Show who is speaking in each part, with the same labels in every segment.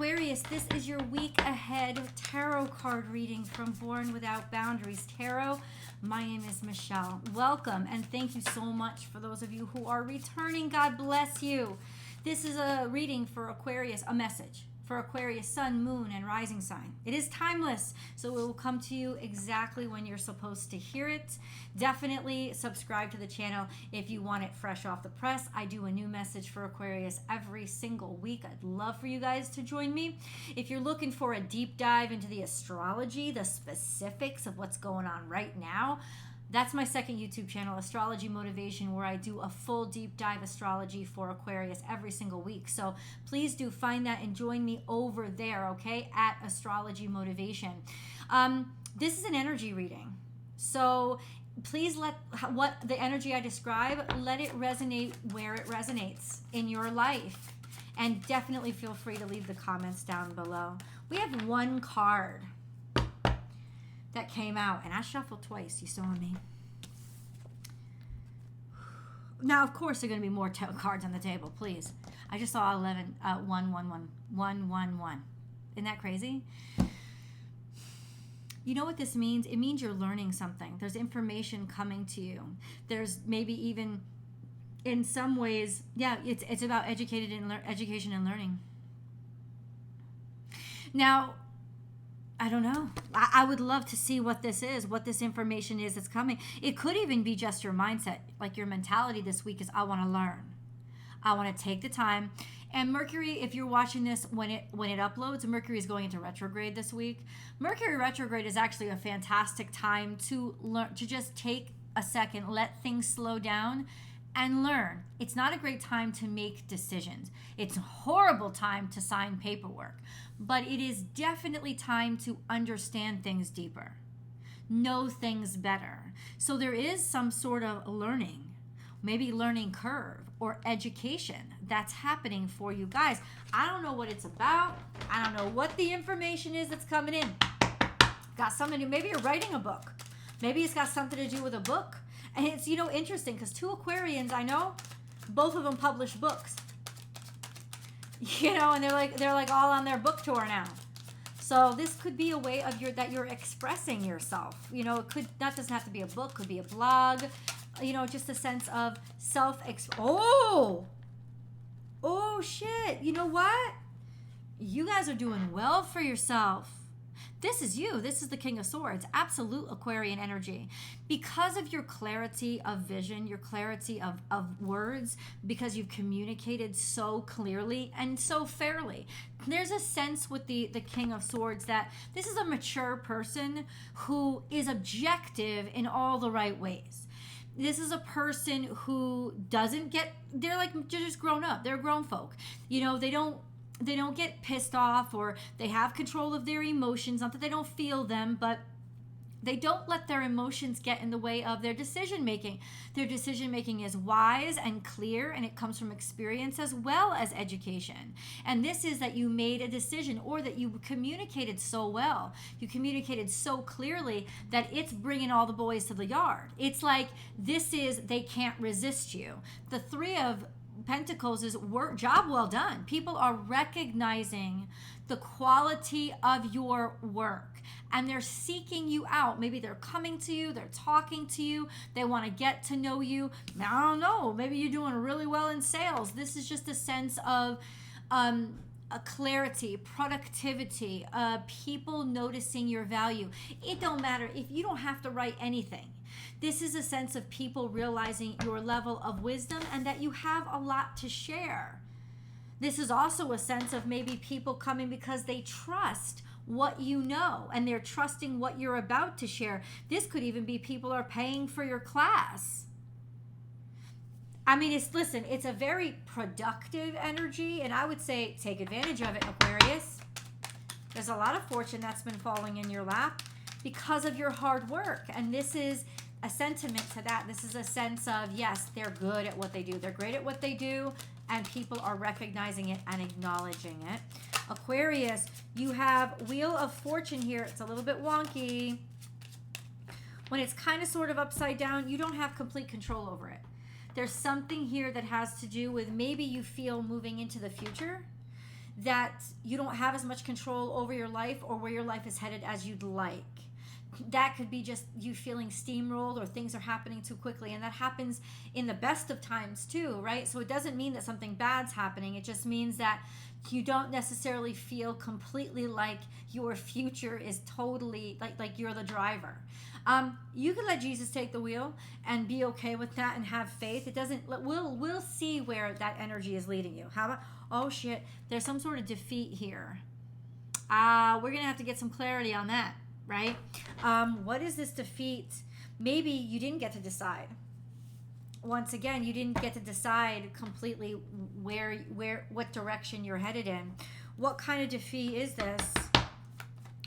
Speaker 1: Aquarius, this is your week ahead tarot card reading from Born Without Boundaries Tarot. My name is Michelle. Welcome, and thank you so much for those of you who are returning. God bless you. This is a reading for Aquarius, a message for Aquarius, sun, moon, and rising sign. It is timeless, so it will come to you exactly when you're supposed to hear it. Definitely subscribe to the channel if you want it fresh off the press. I do a new message for Aquarius every single week. I'd love for you guys to join me. If you're looking for a deep dive into the astrology, the specifics of what's going on right now, that's my second YouTube channel, Astrology Motivation, where I do a full deep dive astrology for Aquarius every single week. So please do find that and join me over there, okay, at Astrology Motivation. This is an energy reading. So please let what the energy I describe, let it resonate where it resonates in your life. And definitely feel free to leave the comments down below. We have one card that came out, and I shuffled twice. You saw me. Now, of course, there are going to be more cards on the table. Please, I just saw 11, 1, 1, 1, 1, 1, 1. Isn't that crazy? You know what this means? It means you're learning something. There's information coming to you. There's maybe even, in some ways, yeah, it's about education and learning. Now, I don't know. I would love to see what this is, what this information is that's coming. It could even be just your mindset. Like your mentality this week is, I want to learn. I want to take the time. And Mercury, if you're watching this when it uploads, Mercury is going into retrograde this week. Mercury retrograde is actually a fantastic time to learn, to just take a second, let things slow down and learn. It's not a great time to make decisions. It's a horrible time to sign paperwork, but it is definitely time to understand things deeper, know things better. So there is some sort of learning, maybe learning curve or education that's happening for you guys. I don't know what it's about. I don't know what the information is that's coming in. Got something to do. Maybe you're writing a book. Maybe it's got something to do with a book. And it's, you know, interesting because two Aquarians I know, both of them publish books. You know, and they're like all on their book tour now. So this could be a way of that you're expressing yourself. You know, that doesn't have to be a book, could be a blog. You know, just a sense of oh shit. You know what? You guys are doing well for yourself. This is you. This is the King of Swords. Absolute Aquarian energy. Because of your clarity of vision, your clarity of words, because you've communicated so clearly and so fairly. There's a sense with the King of Swords that this is a mature person who is objective in all the right ways. This is a person who doesn't get, they're just grown up. They're grown folk. You know, they don't get pissed off, or they have control of their emotions. Not that they don't feel them, but they don't let their emotions get in the way of their decision making. Their decision making is wise and clear, and it comes from experience as well as education. And this is that you made a decision, or that you communicated so well. You communicated so clearly that it's bringing all the boys to the yard. It's like they can't resist you. The Three of Pentacles is job well done. People are recognizing the quality of your work, and they're seeking you out. Maybe they're coming to you, they're talking to you, they want to get to know you. I don't know, maybe you're doing really well in sales. This is just a sense of a clarity, productivity, people noticing your value. It don't matter if you don't have to write anything. This is a sense of people realizing your level of wisdom and that you have a lot to share. This is also a sense of maybe people coming because they trust what you know, and they're trusting what you're about to share. This could even be people are paying for your class. I mean, it's a very productive energy, and I would say take advantage of it, Aquarius. There's a lot of fortune that's been falling in your lap because of your hard work, and this is a sentiment to that. This is a sense of, yes, they're good at what they do. They're great at what they do, and people are recognizing it and acknowledging it. Aquarius, you have Wheel of Fortune here. It's a little bit wonky. When it's kind of sort of upside down, you don't have complete control over it. There's something here that has to do with maybe you feel moving into the future that you don't have as much control over your life or where your life is headed as you'd like. That could be just you feeling steamrolled, or things are happening too quickly. And that happens in the best of times too, right? So it doesn't mean that something bad's happening. It just means that you don't necessarily feel completely like your future is totally like you're the driver. You can let Jesus take the wheel and be okay with that and have faith. It doesn't, we'll see where that energy is leading you. How about, oh shit, there's some sort of defeat here. We're going to have to get some clarity on that, right? What is this defeat? Maybe you didn't get to decide. Once again, you didn't get to decide completely what direction you're headed in. What kind of defeat is this?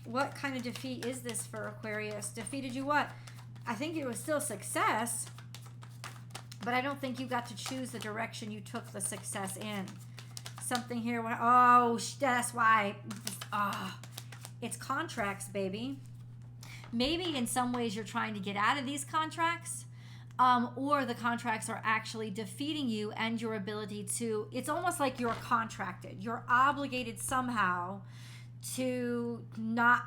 Speaker 1: What kind of defeat is this for Aquarius? Defeated you what? I think it was still success, but I don't think you got to choose the direction you took the success in. Something here, oh, that's why. It's contracts, baby. Maybe in some ways you're trying to get out of these contracts, or the contracts are actually defeating you and your ability to, it's almost like you're contracted. You're obligated somehow to not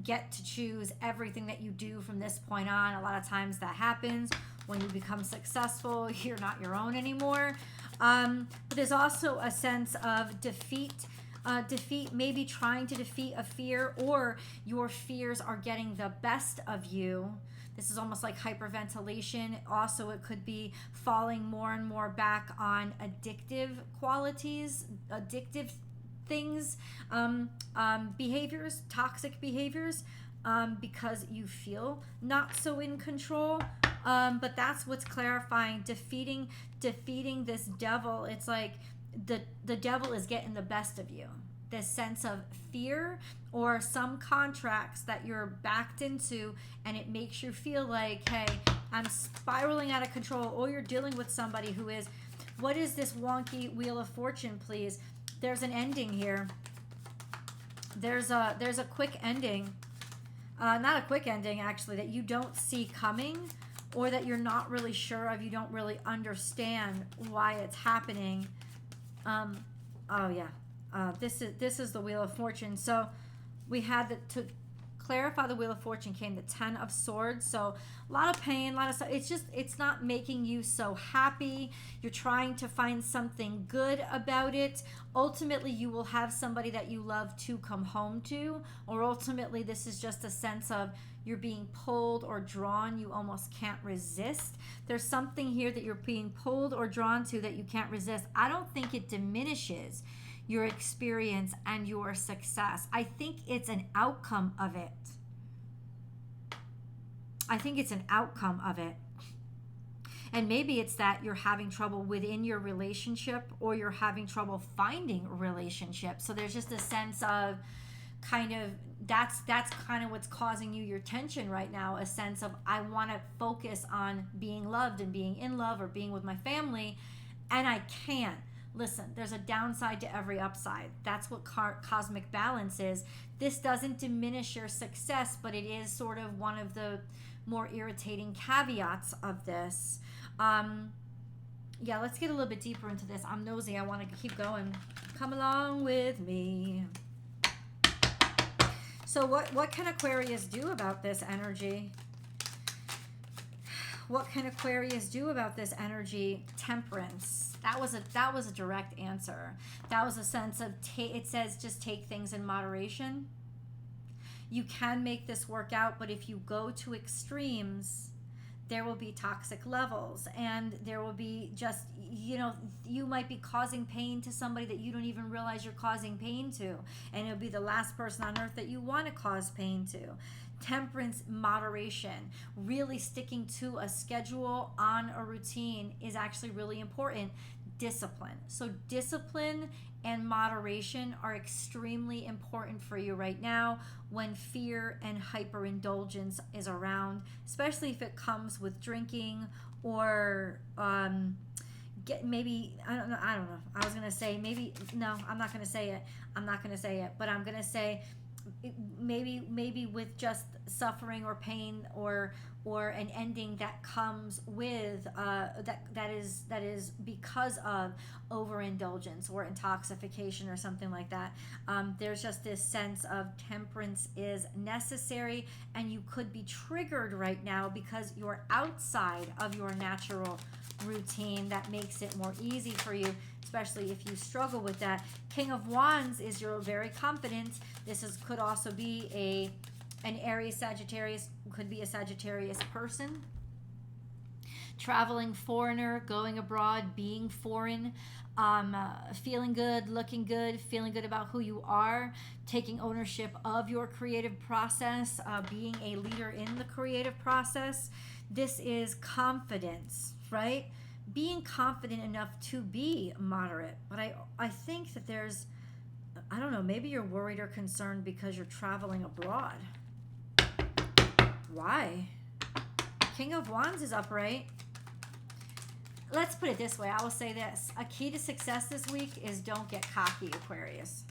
Speaker 1: get to choose everything that you do from this point on. A lot of times that happens when you become successful. You're not your own anymore. But there's also a sense of defeat. Defeat, maybe trying to defeat a fear, or your fears are getting the best of you. This is almost like hyperventilation. Also, it could be falling more and more back on addictive qualities, addictive things, behaviors, toxic behaviors, because you feel not so in control. But that's what's clarifying. Defeating this devil. It's like the devil is getting the best of you. This sense of fear, or some contracts that you're backed into, and it makes you feel like, hey, I'm spiraling out of control, or you're dealing with somebody who is, what is this wonky Wheel of Fortune, please? There's an ending here. There's a quick ending. Not a quick ending, actually, that you don't see coming, or that you're not really sure of. You don't really understand why it's happening. Oh yeah. This is the Wheel of Fortune. So we had to clarify the Wheel of Fortune came the 10 of Swords. So a lot of pain, a lot of stuff. It's not making you so happy. You're trying to find something good about it. Ultimately, you will have somebody that you love to come home to, or ultimately this is just a sense of you're being pulled or drawn. You almost can't resist. There's something here that you're being pulled or drawn to that you can't resist. I don't think it diminishes your experience and your success. I think it's an outcome of it. I think it's an outcome of it. And maybe it's that you're having trouble within your relationship, or you're having trouble finding a relationship. So there's just a sense of kind of, that's kind of what's causing you your tension right now. A sense of, I want to focus on being loved and being in love, or being with my family, and I can't. Listen, there's a downside to every upside. That's what cosmic balance is. This doesn't diminish your success, but it is sort of one of the more irritating caveats of this. Yeah, let's get a little bit deeper into this. I'm nosy. I want to keep going. Come along with me. So what can Aquarius do about this energy? What can Aquarius do about this energy? Temperance. That was a direct answer. That was a sense of, it says just take things in moderation. You can make this work out, but if you go to extremes, there will be toxic levels, and there will be just, you might be causing pain to somebody that you don't even realize you're causing pain to, and it'll be the last person on earth that you want to cause pain to. Temperance, moderation, really sticking to a schedule, on a routine is actually really important. Discipline. So discipline and moderation are extremely important for you right now when fear and hyperindulgence is around, especially if it comes with drinking, or maybe, I don't know. I was going to say maybe, no, I'm not going to say it. But I'm going to say maybe with just suffering or pain or an ending that comes with that is because of overindulgence or intoxication or something like that. There's just this sense of temperance is necessary, and you could be triggered right now because you're outside of your natural routine. That makes it more easy for you, especially if you struggle with that. King of Wands is you're very confident. This could also be an Aries Sagittarius, could be a Sagittarius person. Traveling foreigner, going abroad, being foreign, feeling good, looking good, feeling good about who you are, taking ownership of your creative process, being a leader in the creative process. This is confidence, right? Being confident enough to be moderate. But I think that there's, I don't know, maybe you're worried or concerned because you're traveling abroad. Why? King of Wands is upright. Let's put it this way. I will say this. A key to success this week is don't get cocky, Aquarius.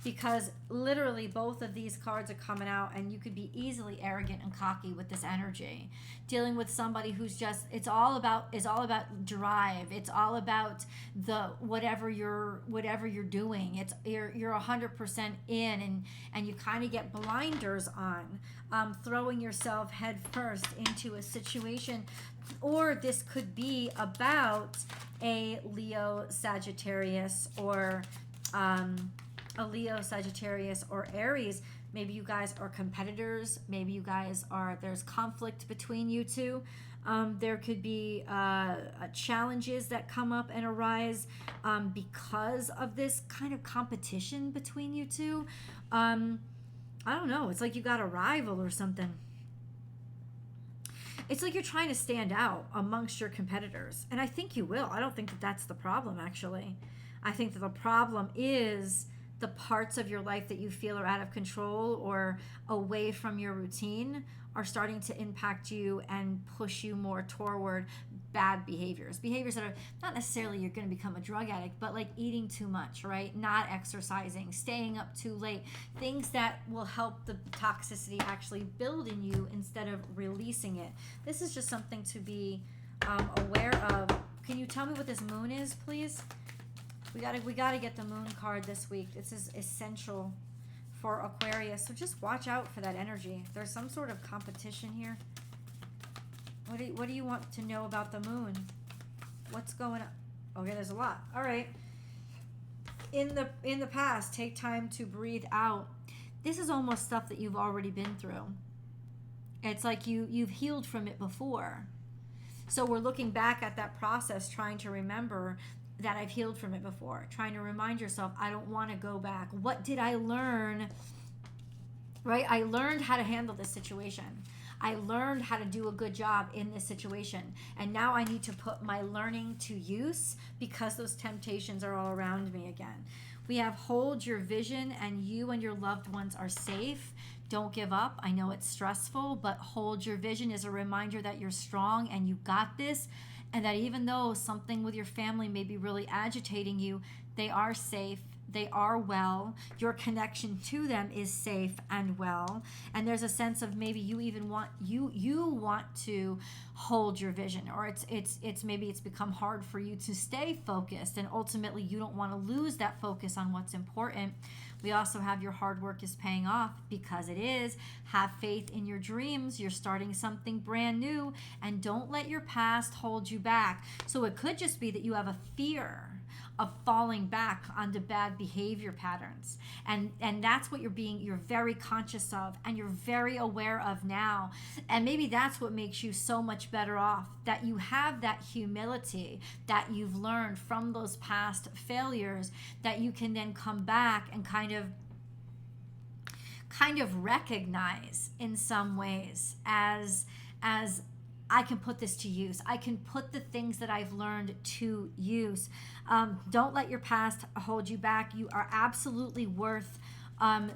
Speaker 1: Because literally both of these cards are coming out, and you could be easily arrogant and cocky with this energy. Dealing with somebody who's just, it's all about drive. It's all about the whatever you're doing. It's you're 100% in, and you kind of get blinders on, throwing yourself head first into a situation. Or this could be about a Leo Sagittarius or a Leo, Sagittarius, or Aries. Maybe you guys are competitors. Maybe you guys are, there's conflict between you two. There could be challenges that come up and arise because of this kind of competition between you two. I don't know. It's like you got a rival or something. It's like you're trying to stand out amongst your competitors. And I think you will. I don't think that that's the problem, actually. I think that the problem is the parts of your life that you feel are out of control or away from your routine are starting to impact you and push you more toward bad behaviors that are not necessarily you're going to become a drug addict, but like eating too much, right? Not exercising, staying up too late, things that will help the toxicity actually build in you instead of releasing it. This is just something to be aware of. Can you tell me what this moon is, please? We gotta get the moon card this week. This is essential for Aquarius. So just watch out for that energy. There's some sort of competition here. What do you want to know about the moon? What's going on? Okay, there's a lot. All right. In the past, take time to breathe out. This is almost stuff that you've already been through. It's like you've healed from it before. So we're looking back at that process, trying to remember that I've healed from it before, trying to remind yourself, I don't want to go back. What did I learn? Right? I learned how to handle this situation. I learned how to do a good job in this situation. And now I need to put my learning to use because those temptations are all around me again. We have hold your vision, and you and your loved ones are safe. Don't give up. I know it's stressful, but hold your vision is a reminder that you're strong and you got this. And that even though something with your family may be really agitating you, they are safe, they are well, your connection to them is safe and well. And there's a sense of maybe you even want you want to hold your vision, or it's maybe it's become hard for you to stay focused, and ultimately you don't want to lose that focus on what's important. We also have your hard work is paying off, because it is. Have faith in your dreams. You're starting something brand new, and don't let your past hold you back. So it could just be that you have a fear of falling back onto bad behavior patterns. And that's what you're very conscious of, and you're very aware of now. And maybe that's what makes you so much better off, that you have that humility that you've learned from those past failures, that you can then come back and kind of recognize in some ways as I can put this to use. I can put the things that I've learned to use. Don't let your past hold you back. You are absolutely worth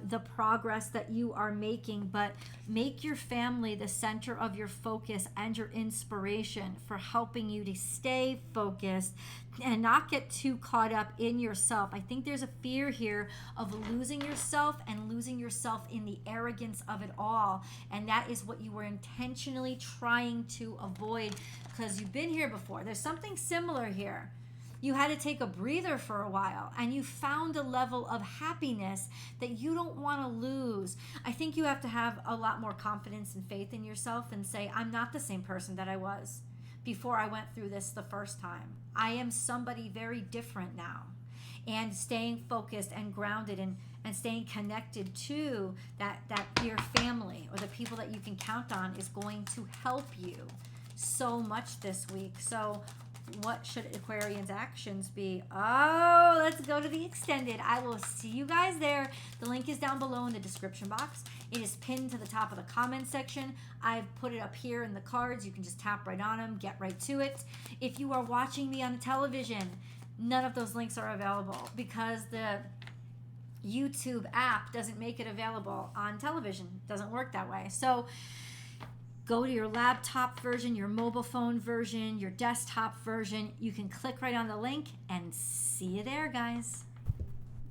Speaker 1: the progress that you are making, but make your family the center of your focus and your inspiration for helping you to stay focused and not get too caught up in yourself. I think there's a fear here of losing yourself and losing yourself in the arrogance of it all. And that is what you were intentionally trying to avoid, because you've been here before. There's something similar here. You had to take a breather for a while, and you found a level of happiness that you don't want to lose. I think you have to have a lot more confidence and faith in yourself and say, I'm not the same person that I was before I went through this the first time. I am somebody very different now. And staying focused and grounded and staying connected to your family or the people that you can count on is going to help you so much this week. So what should Aquarian's actions be? Oh, let's go to the extended. I will see you guys there. The link is down below in the description box. It is pinned to the top of the comment section. I've put it up here in the cards. You can just tap right on them, get right to it. If you are watching me on television, none of those links are available because the YouTube app doesn't make it available on television. It doesn't work that way. So go to your laptop version, your mobile phone version, your desktop version. You can click right on the link and see you there, guys.